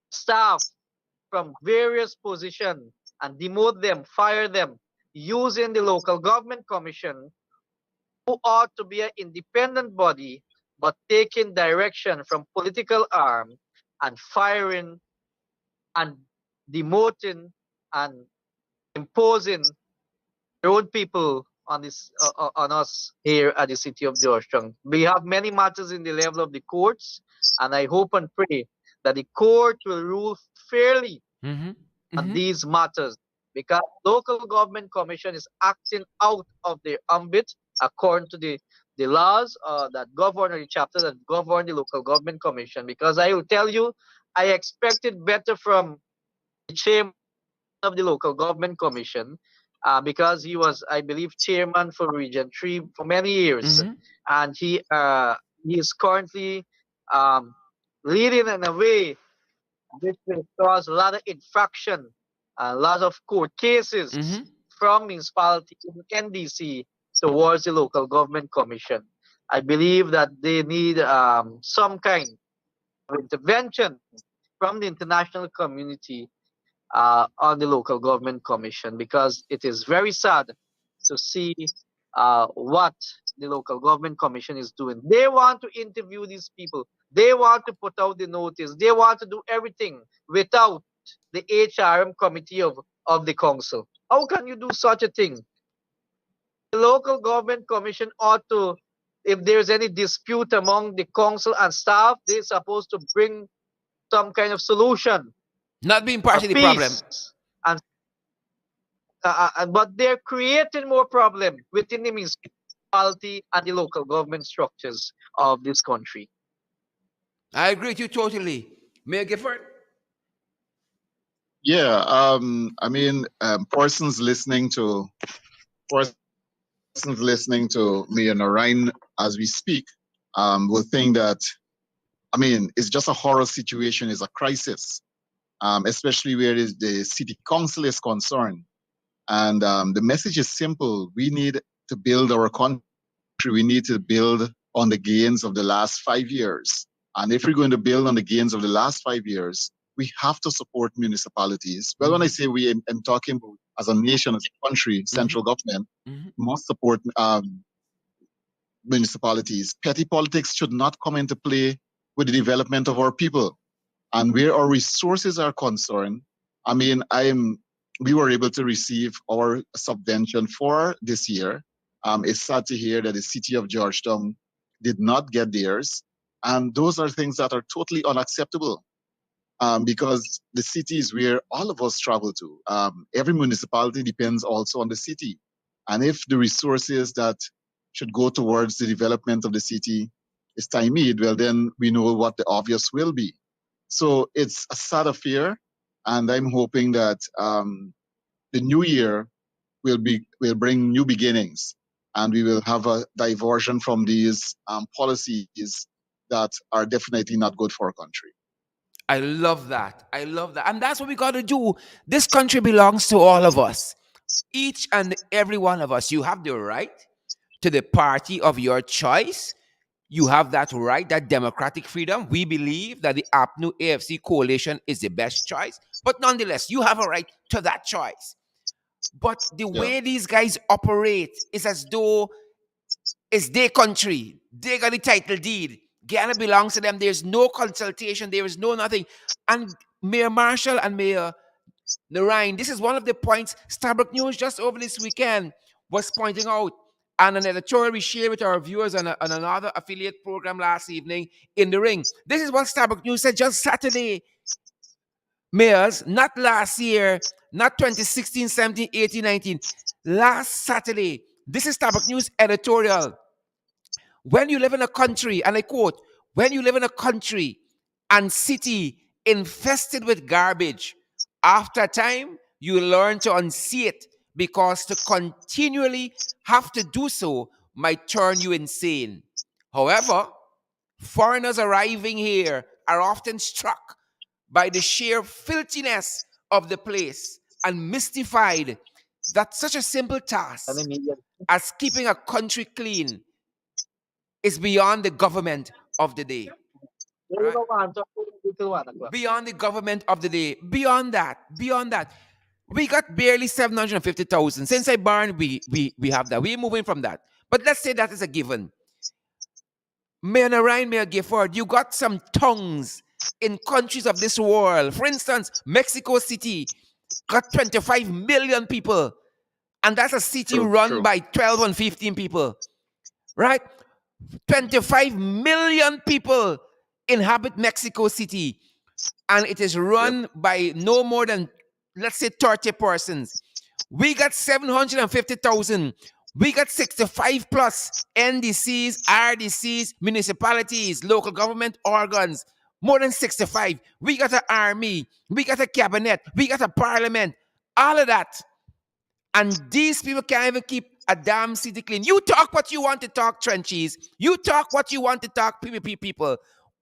staff from various positions and demote them, fire them, using the local government commission, who ought to be an independent body, but taking direction from political arm and firing and demoting and imposing their own people on this on us here at the city of Georgetown. We have many matters in the level of the courts, and I hope and pray that the court will rule fairly Mhm. on Mhm. these matters, because local government commission is acting out of their ambit according to the the laws that govern, or the chapter that govern the local government commission. Because I will tell you, I expected better from the chairman of the local government commission, because he was, I believe, chairman for Region 3 for many years, Mm-hmm. and he is currently um, leading in a way which will cause a lot of infraction, a lot of court cases Mm-hmm. from municipality in NDC towards the local government commission. I believe that they need some kind of intervention from the international community on the local government commission, because it is very sad to see what the local government commission is doing. They want to interview these people. They want to put out the notice. They want to do everything without the HRM committee of the council. How can you do such a thing? The local government commission ought to, if there's any dispute among the council and staff, they're supposed to bring some kind of solution Not being or part of the problem. peace. And but they're creating more problem within the municipality and the local government structures of this country. I agree with you totally. Mayor Gifford? Yeah, I mean, persons listening to me and Orion as we speak, will think that, I mean, it's just a horror situation, it's a crisis, especially where the city council is concerned. And the message is simple: we need to build our country. We need to build on the gains of the last 5 years. And if we're going to build on the gains of the last 5 years, we have to support municipalities. Well, when I say we, I'm talking about as a nation, as a country, central government Mm-hmm. must support municipalities. Petty politics should not come into play with the development of our people. And where our resources are concerned, I mean, we were able to receive our subvention for this year. It's sad to hear that the city of Georgetown did not get theirs. And those are things that are totally unacceptable, because the city is where all of us travel to. Every municipality depends also on the city. And if the resources that should go towards the development of the city is stymied, well, then we know what the obvious will be. So it's a sad affair, and I'm hoping that the new year will bring new beginnings, and we will have a diversion from these policies that are definitely not good for our country. I love that. I love that. And that's what we got to do. This country belongs to all of us. Each and every one of us. You have the right to the party of your choice. You have that right, that democratic freedom. We believe that the APNU AFC coalition is the best choice. But nonetheless, you have a right to that choice. But the Yeah. way these guys operate is as though it's their country. They got the title deed. Guyana belongs to them. There's no consultation. There is no nothing. And Mayor Marshall and Mayor Narayan, this is one of the points Starbuck News just over this weekend was pointing out. And an editorial we shared with our viewers on another affiliate program last evening in the ring. This is what Starbuck News said just Saturday. Mayors, not last year, not 2016, 17, 18, 19. Last Saturday, this is Starbuck News editorial. When you live in a country, and I quote, when you live in a country and city infested with garbage, after time, you learn to unsee it because to continually have to do so might turn you insane. However, foreigners arriving here are often struck by the sheer filthiness of the place and mystified that such a simple task as keeping a country clean is beyond the government of the day. Right? Beyond the government of the day. Beyond that. We got barely 750,000. Since I born, we have that. We're moving from that. But let's say that is a given. Mayor Narayan, Mayor Gifford, you got some tongues in countries of this world. For instance, Mexico City got 25 million people. And that's a city run by 12 and 15 people. Right? 25 million people inhabit Mexico City, and it is run by no more than, let's say, 30 persons. We got 750,000. We got 65 plus NDCs, RDCs, municipalities, local government organs. More than 65. We got an army. We got a cabinet. We got a parliament. All of that. And these people can't even keep a damn city clean. You talk what you want to talk, trenches. You talk what you want to talk, PPP people.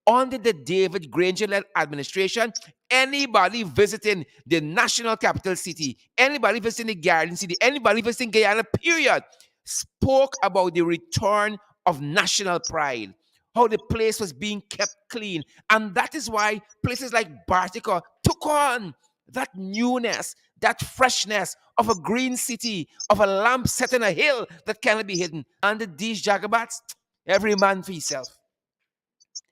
Under the David Granger led administration, anybody visiting the national capital city, anybody visiting the Garden City, anybody visiting Guyana, period, spoke about the return of national pride, how the place was being kept clean. And that is why places like Bartica took on that newness, that freshness of a green city, of a lamp set in a hill that cannot be hidden. Under these jagabats, every man for himself.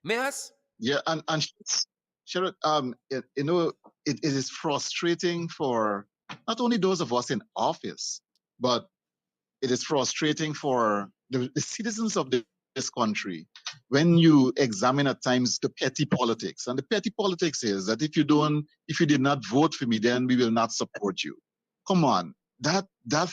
Mayors? Yeah, and Sherrod, it is frustrating for not only those of us in office, but it is frustrating for the citizens of this country when you examine at times the petty politics. And the petty politics is that if you did not vote for me, then we will not support you. Come on, that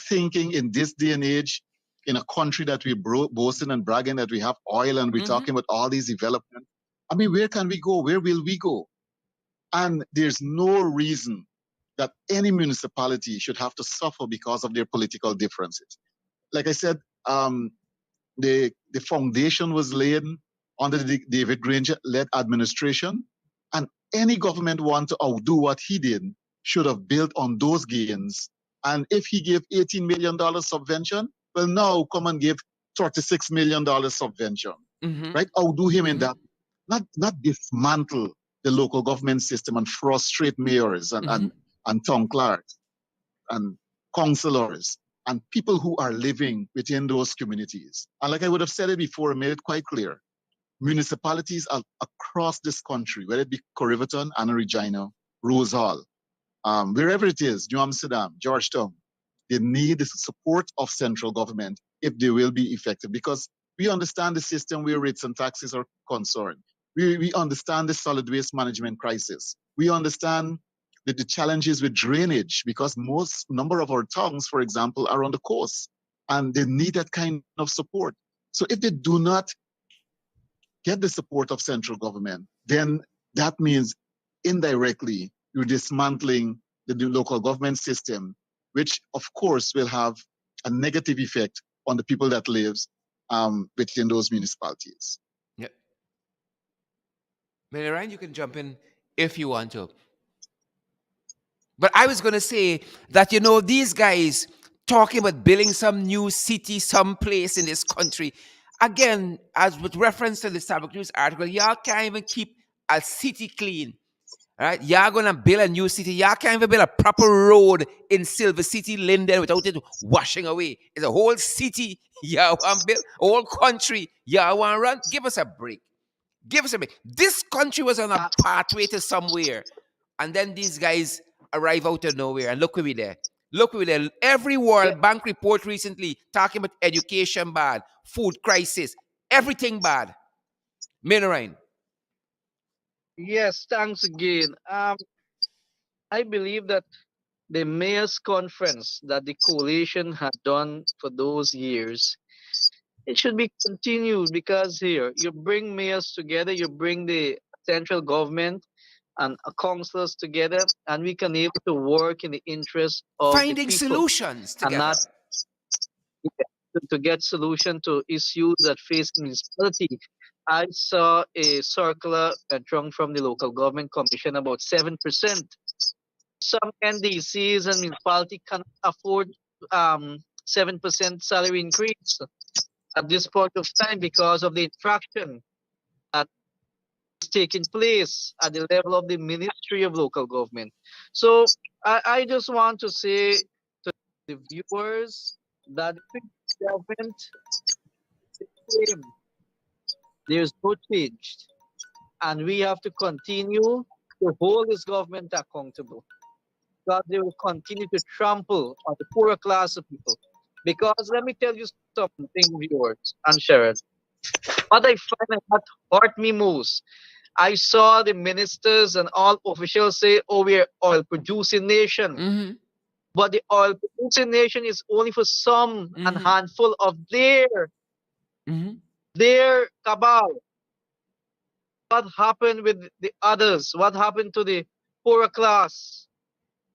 thinking in this day and age, in a country that we boasting and bragging that we have oil and we're talking about all these developments. I mean, where can we go? Where will we go? And there's no reason that any municipality should have to suffer because of their political differences. Like I said, the foundation was laid under the David Granger led administration, and any government want to outdo what he did should have built on those gains. And if he gave $18 million subvention, well, now come and give $36 million subvention, right? Outdo him in that, not dismantle the local government system and frustrate mayors and town clerks and councillors and people who are living within those communities. And like I would have said it before, I made it quite clear, municipalities are across this country, whether it be Corriverton, Anna Regina, Rose Hall, wherever it is, New Amsterdam, Georgetown, they need the support of central government if they will be effective, because we understand the system where rates and taxes are concerned. We understand the solid waste management crisis. We understand the challenges with drainage, because most number of our towns, for example, are on the coast and they need that kind of support. So if they do not get the support of central government, then that means indirectly you're dismantling the local government system, which of course will have a negative effect on the people that lives within those municipalities. Yeah. Mayor Ryan, you can jump in if you want to. But I was going to say that, these guys talking about building some new city, someplace in this country. Again, as with reference to the Starbucks News article, y'all can't even keep a city clean. All right? Y'all going to build a new city. Y'all can't even build a proper road in Silver City, Linden, without it washing away. It's a whole city y'all want to build, a whole country y'all want to run. Give us a break. Give us a break. This country was on a pathway to somewhere. And then these guys arrive out of nowhere. And look where we there. Look where we there. Every Yeah, World Bank report recently talking about education bad, food crisis, everything bad. Mineral. yes, thanks again. I believe that the mayors conference that the coalition had done for those years, it should be continued, because here you bring mayors together, you bring the central government and councillors together, and we can able to work in the interest of the Finding people solutions and not together. to get solution to issues that face municipality. I saw a circular drawn from the local government commission about 7%. Some NDCs and municipality cannot afford 7% salary increase at this point of time because of the infraction that is taking place at the level of the Ministry of Local Government. So I just want to say to the viewers that the government is the same. There's no change. And we have to continue to hold this government accountable, because they will continue to trample on the poorer class of people. Because let me tell you something, viewers and Sharon. What I find that hurt me most, I saw the ministers and all officials say, "Oh, we're oil producing nation." Mm-hmm. but the oil producing nation is only for some and Mm-hmm. handful of Mm-hmm. their cabal. What happened with the others? What happened to the poorer class?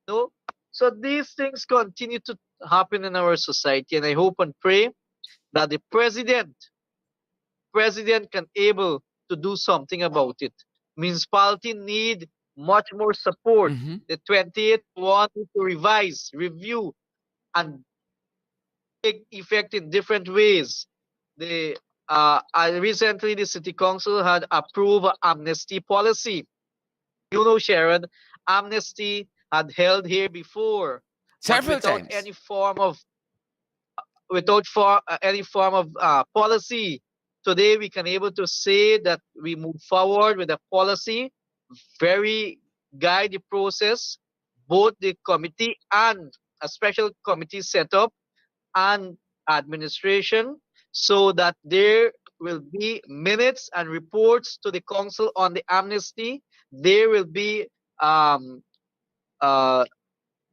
No. So these things continue to happen in our society, and I hope and pray that the president can able to do something about it. Municipality need much more support. Mm-hmm. The 28th want to revise, review, and take effect in different ways. The recently the city council had approved amnesty policy. You know, Sharon, amnesty had held here before, but Several times. without any form of policy. Today, we can able to say that we move forward with a policy, very guide the process, both the committee and a special committee set up and administration, so that there will be minutes and reports to the council on the amnesty. There will be um, uh,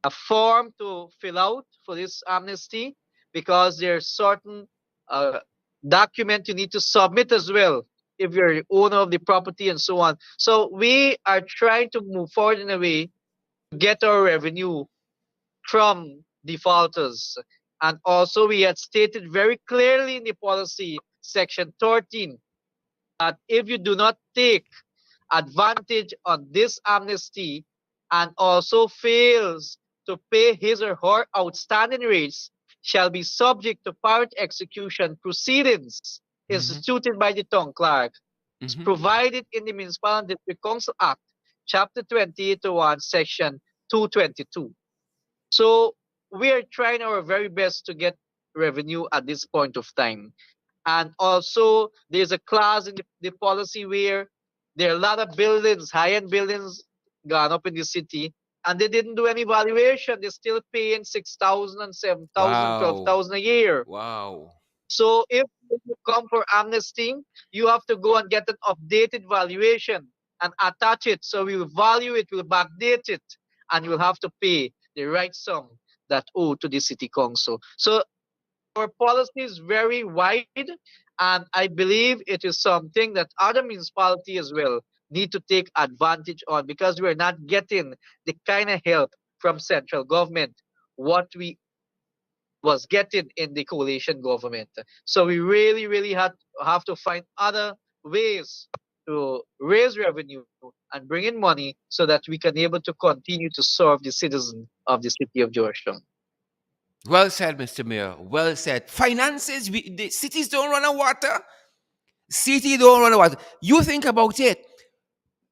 a form to fill out for this amnesty, because there's certain uh, document you need to submit as well if you're the owner of the property and so on. So we are trying to move forward in a way to get our revenue from defaulters. And also we had stated very clearly in the policy section 13 that if you do not take advantage on this amnesty and also fails to pay his or her outstanding rates shall be subject to private execution proceedings Mm-hmm. instituted by the town clerk, as Mm-hmm. provided in the Municipal and District Council Act, Chapter 2801, Section 222. So we are trying our very best to get revenue at this point of time. And also, there's a clause in the policy where there are a lot of buildings, high-end buildings, gone up in the city, and they didn't do any valuation. They're still paying 6,000 and 7,000 and twelve Wow. thousand a year. Wow. So if you come for amnesty, you have to go and get an updated valuation and attach it. So we'll value it, we'll backdate it, and you'll have to pay the right sum that owe to the city council. So our policy is very wide, and I believe it is something that other municipalities as well need to take advantage on, because we're not getting the kind of help from central government what we was getting in the coalition government. So we really, really have to find other ways to raise revenue and bring in money so that we can able to continue to serve the citizens of the city of Georgetown. Well said, Mr. Mayor. Well said. Finances, the cities don't run on water. City don't run on water. You think about it.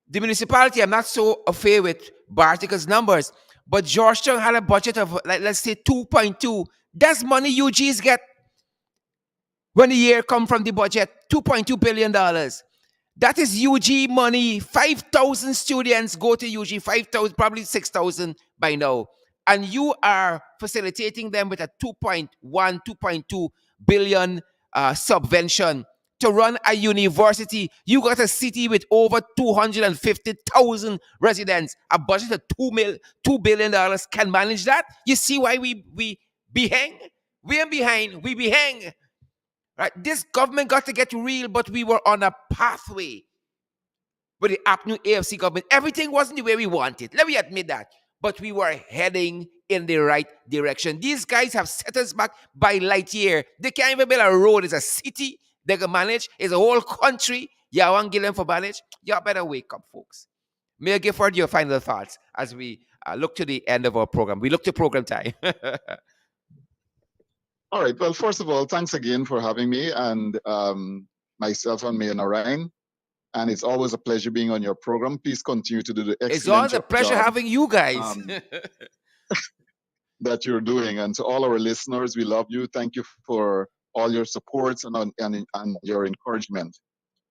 The municipality, I'm not so affair with Barticus numbers, but Georgetown had a budget of, like, let's say 2.2. That's money UGs get when the year come from the budget. $2.2 billion. That is UG money. 5,000 students go to UG, 5,000, probably 6,000 by now. And you are facilitating them with a 2.1, 2.2 billion subvention to run a university. You got a city with over 250,000 residents. A budget of $2 billion can manage that. You see why we behang? We are behind. We behang. Right? This government got to get real, but we were on a pathway with the new AFC government. Everything wasn't the way we wanted. Let me admit that. But we were heading in the right direction. These guys have set us back by light year. They can't even build a road. It's a city they can manage. It's a whole country. You want to give them for manage? You better wake up, folks. Mayor Gifford, your final thoughts as we look to the end of our program. We look to program time. All right. Well, first of all, thanks again for having me and myself and Mayor Narayan. And it's always a pleasure being on your program. Please continue to do the It's excellent always a pleasure job having you guys. that you're doing. And to all our listeners, we love you. Thank you for all your supports and your encouragement.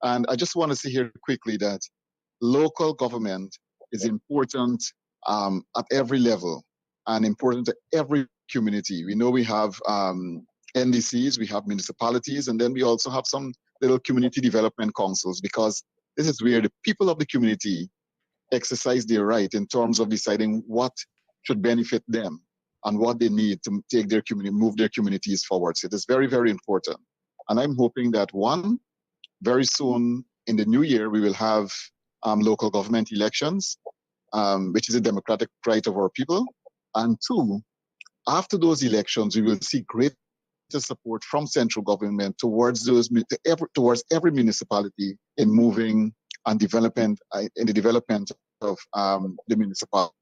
And I just want to say here quickly that local government is important at every level and important to every community. We know we have NDCs, we have municipalities, and then we also have some little community development councils, because this is where the people of the community exercise their right in terms of deciding what should benefit them. and what they need to take their community, move their communities forward. So it is very, very important. And I'm hoping that one, very soon in the new year, we will have local government elections, which is a democratic right of our people. And two, after those elections, we will see greater support from central government towards towards every municipality in moving and development in the development of the municipality.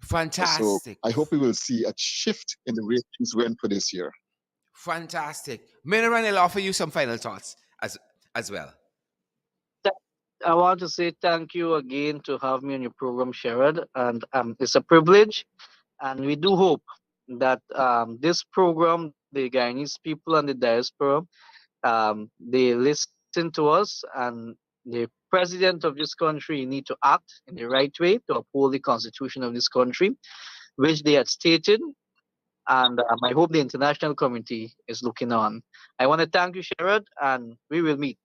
So Fantastic. I hope we will see a shift in the way things went for this year. Fantastic. Minoran will offer you some final thoughts as well. I want to say thank you again to have me on your program, Sherrod, and it's a privilege. And we do hope that this program, the Guyanese people and the diaspora, they listen to us, and the president of this country need to act in the right way to uphold the constitution of this country, which they had stated. And I hope the international community is looking on. I want to thank you, Sherrod, and we will meet.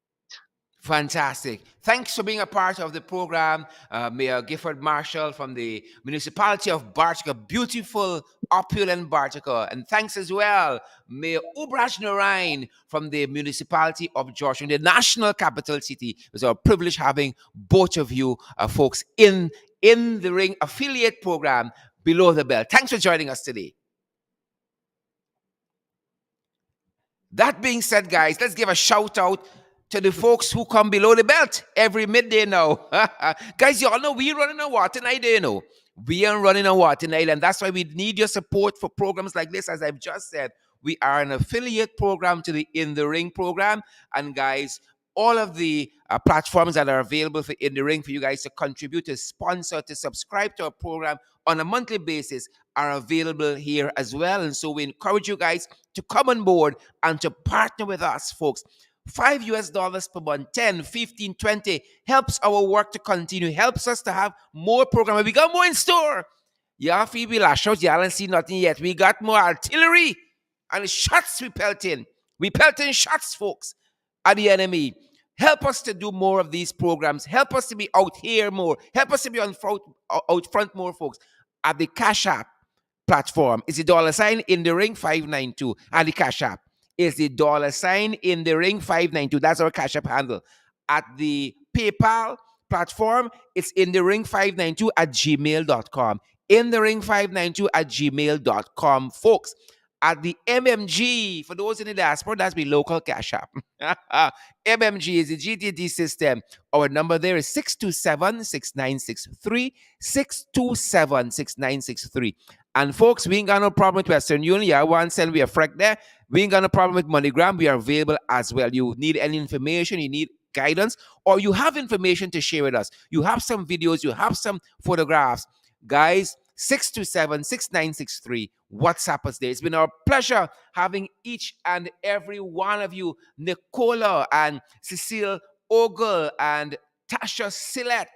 Fantastic. Thanks for being a part of the program, Mayor Gifford Marshall from the Municipality of Bartica, beautiful, opulent Bartica. And thanks as well, Mayor Ubraj Narain from the Municipality of Georgetown, the national capital city. It was our privilege having both of you folks in the Ring affiliate program Below the Belt. Thanks for joining us today. That being said, guys, let's give a shout out to the folks who come below the belt every midday now. Guys, you all know we're running a water night, you know. We are running a water night, and that's why we need your support for programs like this. As I've just said, we are an affiliate program to the In the Ring program. And guys, all of the platforms that are available for In the Ring for you guys to contribute, to sponsor, to subscribe to our program on a monthly basis are available here as well. And so we encourage you guys to come on board and to partner with us, folks. $5 per month, 10, 15, 20 helps our work to continue, helps us to have more programs. We got more in store. Yeah, Phoebe lash out, y'all ain't see nothing yet. We got more artillery and shots we pelting. We pelting shots, folks, at the enemy. Help us to do more of these programs. Help us to be out here more. Help us to be out front more, folks. At the Cash App platform is the $ in the ring 592. And the Cash App is the $ in the ring 592. That's our Cash App handle. At the PayPal platform, it's in the ring 592 at gmail.com. In the ring 592 at gmail.com, folks. At the MMG, for those in the diaspora, that's the local Cash App. MMG is the GTD system. Our number there is 627-6963, 627-6963. And folks, we ain't got no problem with Western Union. Yeah, one send we a freck there. We ain't got no problem with MoneyGram. We are available as well. You need any information, you need guidance, or you have information to share with us. You have some videos, you have some photographs. Guys, 627-6963. WhatsApp us there. It's been our pleasure having each and every one of you, Nicola and Cecile Ogle and Tasha Sillett.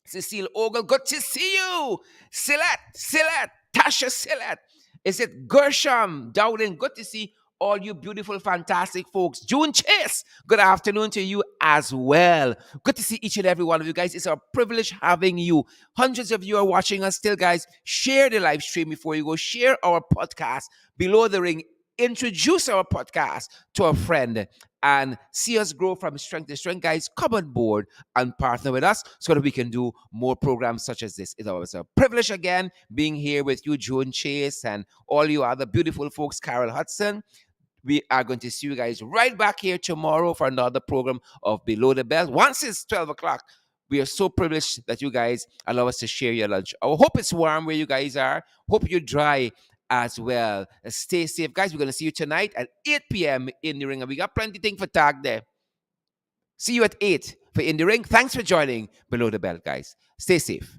Cecile Ogle, good to see you. Sillett, Tasha Sillett. Is it Gershom Dowden? Good to see all you beautiful, fantastic folks. June Chase, good afternoon to you as well. Good to see each and every one of you guys. It's a privilege having you. Hundreds of you are watching us still, guys. Share the live stream before you go. Share our podcast, Below the Ring. Introduce our podcast to a friend and see us grow from strength to strength. Guys, come on board and partner with us so that we can do more programs such as this. It's always a privilege again being here with you, June Chase, and all you other beautiful folks, Carol Hudson. We are going to see you guys right back here tomorrow for another program of Below the Belt. Once it's 12 o'clock, we are so privileged that you guys allow us to share your lunch. I hope it's warm where you guys are. Hope you're dry as well. Stay safe, guys. We're going to see you tonight at 8 p.m. in the ring. And we got plenty of things for tag there. See you at 8 for In the Ring. Thanks for joining Below the Belt, guys. Stay safe.